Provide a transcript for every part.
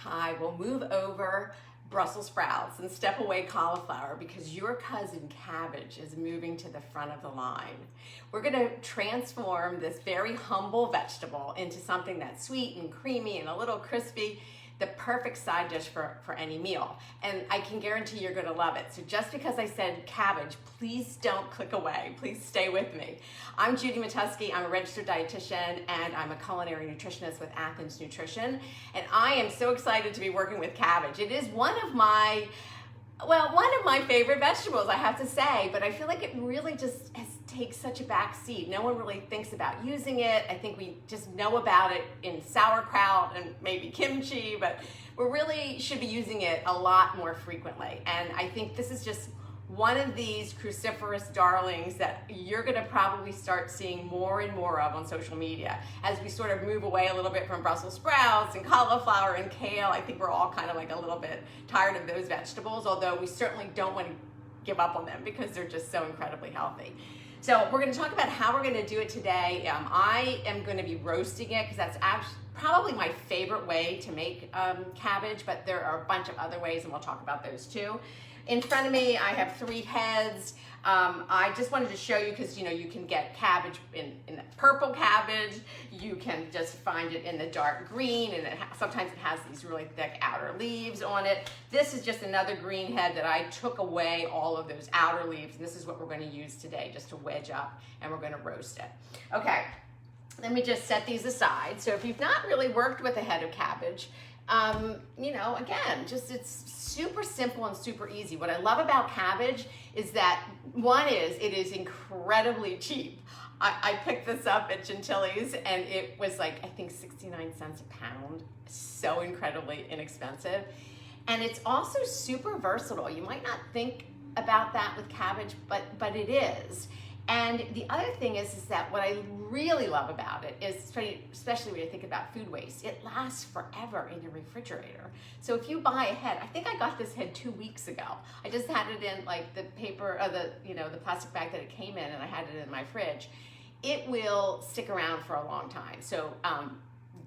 Hi, we'll move over Brussels sprouts and step away cauliflower because your cousin cabbage is moving to the front of the line. We're gonna transform this very humble vegetable into something that's sweet and creamy and a little crispy, the perfect side dish for any meal. And I can guarantee you're gonna love it. So just because I said cabbage, please don't click away. Please stay with me. I'm Judy Matusky. I'm a registered dietitian and I'm a culinary nutritionist with Athens Nutrition. And I am so excited to be working with cabbage. It is one of my favorite vegetables, I have to say, but I feel like it really just takes such a back seat. No one really thinks about using it. I think we just know about it in sauerkraut and maybe kimchi, but we really should be using it a lot more frequently. And I think this is just one of these cruciferous darlings that you're gonna probably start seeing more and more of on social media as we sort of move away a little bit from Brussels sprouts and cauliflower and kale. I think we're all kind of like a little bit tired of those vegetables, although we certainly don't want to give up on them because they're just so incredibly healthy. So we're gonna talk about how we're gonna do it today. I am gonna be roasting it because that's probably my favorite way to make cabbage, but there are a bunch of other ways and we'll talk about those too. In front of me, I have 3 heads. I just wanted to show you because you can get cabbage in the purple cabbage. You can just find it in the dark green, and sometimes it has these really thick outer leaves on it. This is just another green head that I took away all of those outer leaves, and this is what we're going to use today just to wedge up, and we're going to roast it. Okay, let me just set these aside. So if you've not really worked with a head of cabbage, again, it's super simple and super easy. What I love about cabbage is that it is incredibly cheap. I picked this up at Gentili's and it was like, I think 69 cents a pound. So incredibly inexpensive. And it's also super versatile. You might not think about that with cabbage, but it is. And the other thing is that what I really love about it is, especially when you think about food waste, it lasts forever in your refrigerator. So if you buy a head, I think I got this head 2 weeks ago. I just had it in like the paper, or the plastic bag that it came in, and I had it in my fridge. It will stick around for a long time. So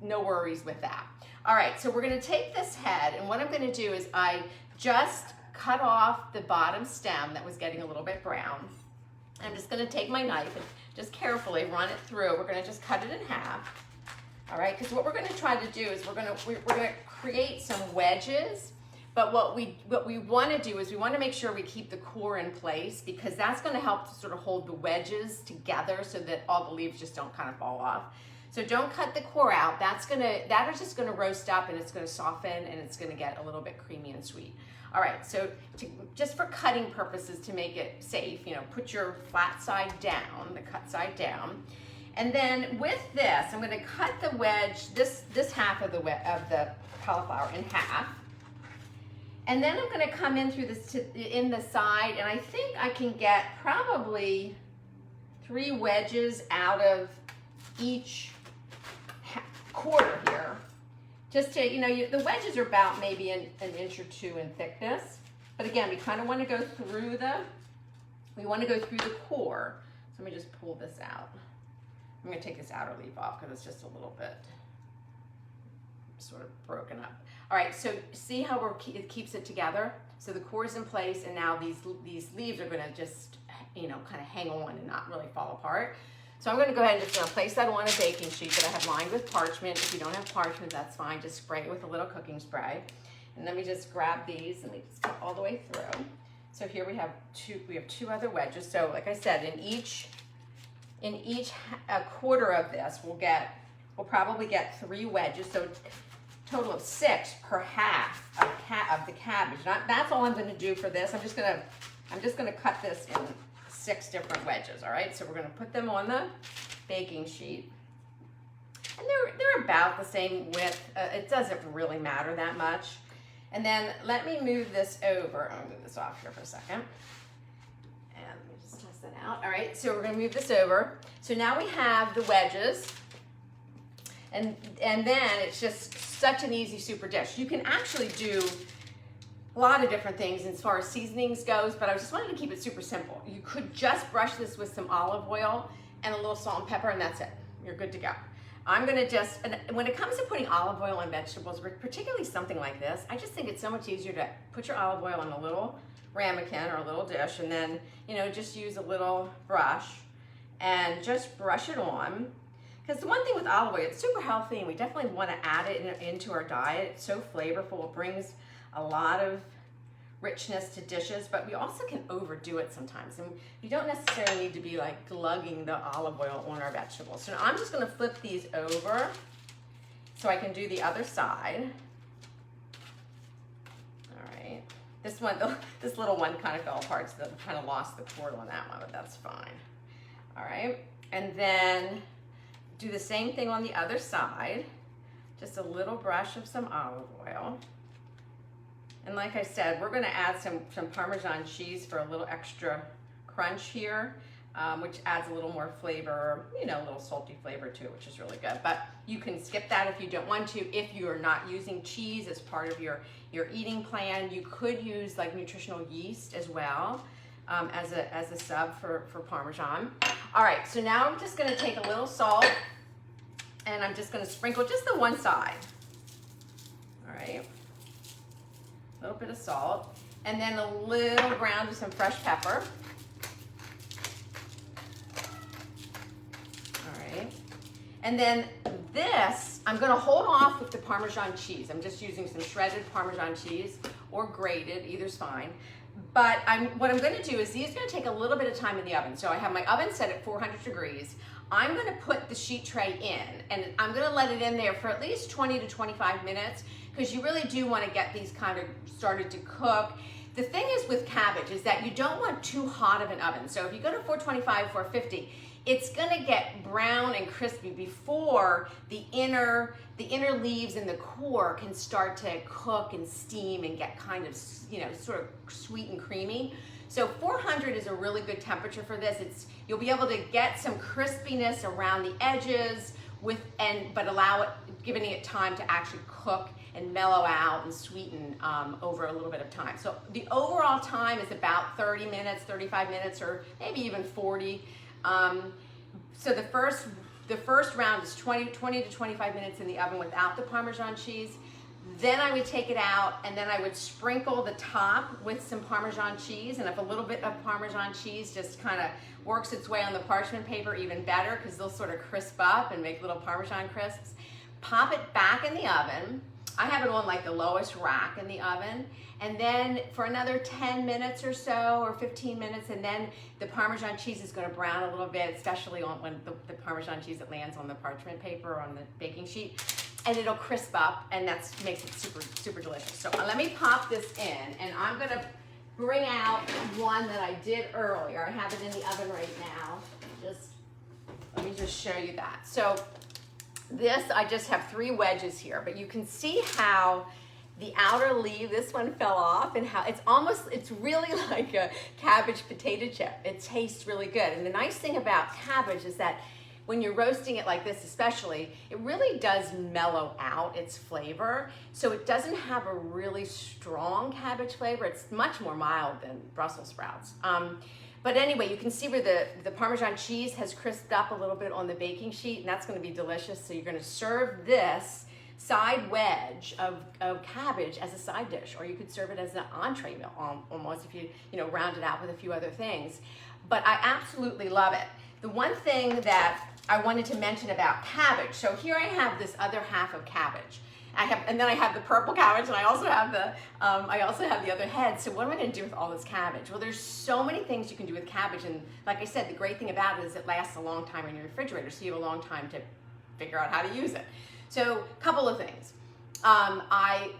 no worries with that. All right, so we're gonna take this head, and what I'm gonna do is I just cut off the bottom stem that was getting a little bit brown. I'm just gonna take my knife and just carefully run it through. We're gonna just cut it in half. All right, because what we're gonna try to do is we're gonna create some wedges, but what we wanna do is we wanna make sure we keep the core in place because that's gonna help to sort of hold the wedges together so that all the leaves just don't kind of fall off. So don't cut the core out. That is just gonna roast up and it's gonna soften and it's gonna get a little bit creamy and sweet. All right, so just for cutting purposes to make it safe, put your flat side down, the cut side down. And then with this, I'm gonna cut the wedge, this half of the cauliflower in half. And then I'm gonna come in through this in the side, and I think I can get probably 3 wedges out of each quarter here. Just to, the wedges are about maybe an inch or 2 in thickness. But again, we kind of want to go through the core. So let me just pull this out. I'm going to take this outer leaf off because it's just a little bit sort of broken up. All right, so see how it keeps it together? So the core is in place, and now these leaves are going to just, kind of hang on and not really fall apart. So I'm going to go ahead and just place that on a baking sheet that I have lined with parchment. If you don't have parchment, that's fine. Just spray it with a little cooking spray. And then we just grab these and we just go all the way through. So here we have 2 other wedges. So like I said, in each quarter of this, we'll probably get 3 wedges. So a total of 6 per half of the cabbage. That's all I'm going to do for this. I'm just going to cut this in 6 different wedges. All right, so we're going to put them on the baking sheet, and they're about the same width. It doesn't really matter that much. And then let me move this over. I'll move this off here for a second, and let me just test that out. All right, so we're going to move this over. So now we have the wedges, and then it's just such an easy super dish. You can actually do a lot of different things as far as seasonings goes, but I just wanted to keep it super simple. You could just brush this with some olive oil and a little salt and pepper, and that's it. You're good to go. I'm gonna just, and when it comes to putting olive oil on vegetables, particularly something like this, I just think it's so much easier to put your olive oil in a little ramekin or a little dish, and then, you know, just use a little brush and just brush it on. Because the one thing with olive oil, it's super healthy, and we definitely want to add it into our diet. It's so flavorful. It brings a lot of richness to dishes, but we also can overdo it sometimes, and you don't necessarily need to be like glugging the olive oil on our vegetables. So now I'm just going to flip these over so I can do the other side. All right, this little one kind of fell apart, so I kind of lost the cord on that one, but that's fine. All right, and then do the same thing on the other side. Just a little brush of some olive oil. And like I said, we're going to add some Parmesan cheese for a little extra crunch here, which adds a little more flavor, you know, a little salty flavor to it, which is really good. But you can skip that if you don't want to. If you are not using cheese as part of your eating plan, you could use like nutritional yeast as well as a sub for Parmesan. All right, so now I'm just going to take a little salt, and I'm just going to sprinkle just the one side. All right. A little bit of salt, and then a little ground of some fresh pepper. All right, and then this, I'm gonna hold off with the Parmesan cheese. I'm just using some shredded Parmesan cheese or grated, either's fine. But what I'm gonna do is these are gonna take a little bit of time in the oven. So I have my oven set at 400 degrees. I'm gonna put the sheet tray in, and I'm gonna let it in there for at least 20 to 25 minutes, because you really do want to get these kind of started to cook. The thing is with cabbage is that you don't want too hot of an oven. So if you go to 425, 450, it's gonna get brown and crispy before the inner leaves and the core can start to cook and steam and get kind of, you know, sort of sweet and creamy. So 400 is a really good temperature for this. You'll be able to get some crispiness around the edges but giving it time to actually cook and mellow out and sweeten over a little bit of time. So the overall time is about 30 minutes, 35 minutes, or maybe even 40. So the first round is 20 to 25 minutes in the oven without the Parmesan cheese. Then I would take it out, and then I would sprinkle the top with some Parmesan cheese. And if a little bit of Parmesan cheese just kind of works its way on the parchment paper, even better, because they'll sort of crisp up and make little Parmesan crisps. Pop it back in the oven. I have it on like the lowest rack in the oven, and then for another 10 minutes or so, or 15 minutes, and then the Parmesan cheese is going to brown a little bit, especially when the Parmesan cheese that lands on the parchment paper or on the baking sheet, and it'll crisp up, and that makes it super, super delicious. So let me pop this in, and I'm going to bring out one that I did earlier. I have it in the oven right now. Let me just show you that. So this, I just have 3 wedges here, but you can see how the outer leaf, this one fell off, and how it's really like a cabbage potato chip. It tastes really good. And the nice thing about cabbage is that when you're roasting it like this especially, it really does mellow out its flavor. So it doesn't have a really strong cabbage flavor. It's much more mild than Brussels sprouts. But anyway, you can see where the Parmesan cheese has crisped up a little bit on the baking sheet, and that's going to be delicious. So you're going to serve this side wedge of cabbage as a side dish, or you could serve it as an entree meal almost if you round it out with a few other things. But I absolutely love it. The one thing that I wanted to mention about cabbage, so here I have this other half of cabbage. And then I have the purple cabbage, and I also have the other head. So what am I going to do with all this cabbage? Well, there's so many things you can do with cabbage, and like I said, the great thing about it is it lasts a long time in your refrigerator, so you have a long time to figure out how to use it. So a couple of things.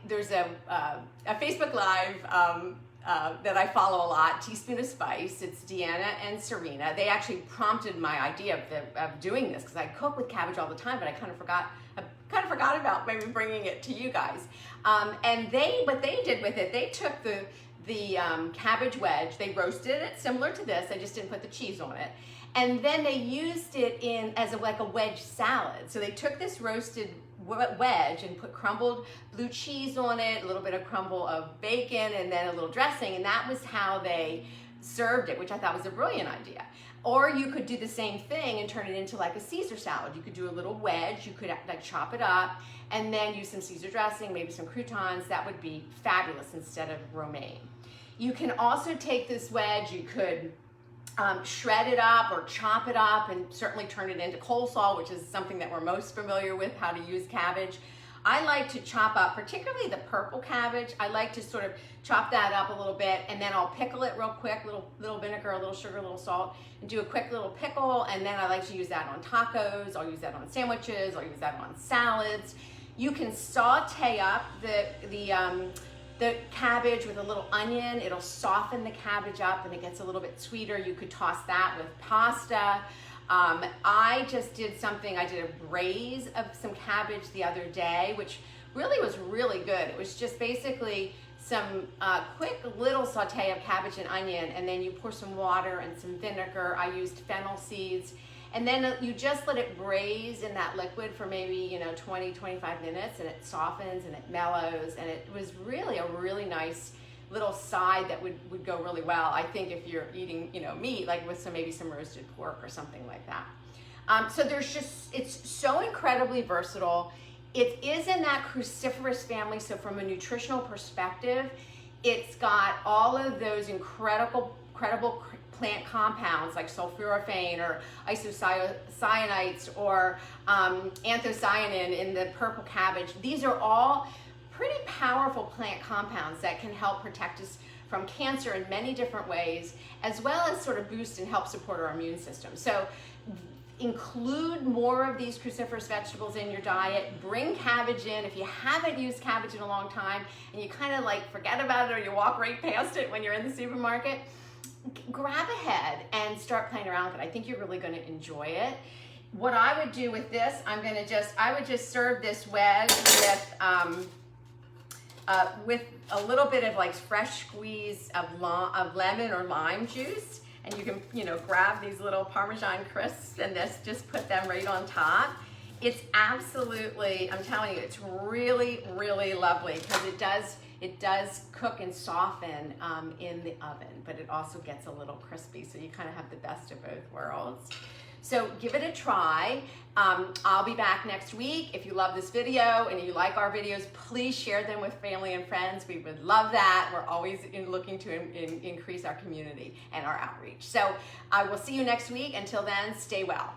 There's a Facebook Live that I follow a lot, Teaspoon of Spice. It's Deanna and Serena. They actually prompted my idea of doing this, because I cook with cabbage all the time, but I kind of forgot about maybe bringing it to you guys. And what they did with it, they took the cabbage wedge, they roasted it similar to this, they just didn't put the cheese on it. And then they used it as a wedge salad. So they took this roasted wedge and put crumbled blue cheese on it, a little bit of crumble of bacon, and then a little dressing, and that was how they served it, which I thought was a brilliant idea. Or you could do the same thing and turn it into like a Caesar salad. You could do a little wedge, you could like chop it up and then use some Caesar dressing, maybe some croutons. That would be fabulous instead of romaine. You can also take this wedge, you could shred it up or chop it up and certainly turn it into coleslaw, which is something that we're most familiar with, how to use cabbage. I like to chop up, particularly the purple cabbage, I like to sort of chop that up a little bit and then I'll pickle it real quick, little vinegar, a little sugar, a little salt, and do a quick little pickle, and then I like to use that on tacos, I'll use that on sandwiches, I'll use that on salads. You can saute up the cabbage with a little onion. It'll soften the cabbage up and it gets a little bit sweeter. You could toss that with pasta. I just did a braise of some cabbage the other day, which really was really good. It was just basically some quick little saute of cabbage and onion, and then you pour some water and some vinegar. I used fennel seeds. And then you just let it braise in that liquid for maybe 20, 25 minutes, and it softens and it mellows, and it was really a really nice little side that would go really well, I think, if you're eating meat, like with maybe some roasted pork or something like that. So it's so incredibly versatile. It is in that cruciferous family, so from a nutritional perspective, it's got all of those incredible plant compounds like sulforaphane or isocyanates or anthocyanin in the purple cabbage. These are all pretty powerful plant compounds that can help protect us from cancer in many different ways, as well as sort of boost and help support our immune system. So include more of these cruciferous vegetables in your diet. Bring cabbage in. If you haven't used cabbage in a long time and you kind of like forget about it or you walk right past it when you're in the supermarket, grab a head and start playing around with it. I think you're really going to enjoy it. What I would do with this, I would just serve this wedge with a little bit of like fresh squeeze of lemon or lime juice, and you can grab these little Parmesan crisps and just put them right on top. It's absolutely, I'm telling you, it's really, really lovely because it does cook and soften in the oven, but it also gets a little crispy, so you kind of have the best of both worlds. So give it a try. I'll be back next week. If you love this video and you like our videos, please share them with family and friends. We would love that. We're always looking to increase our community and our outreach. So I will see you next week. Until then, stay well.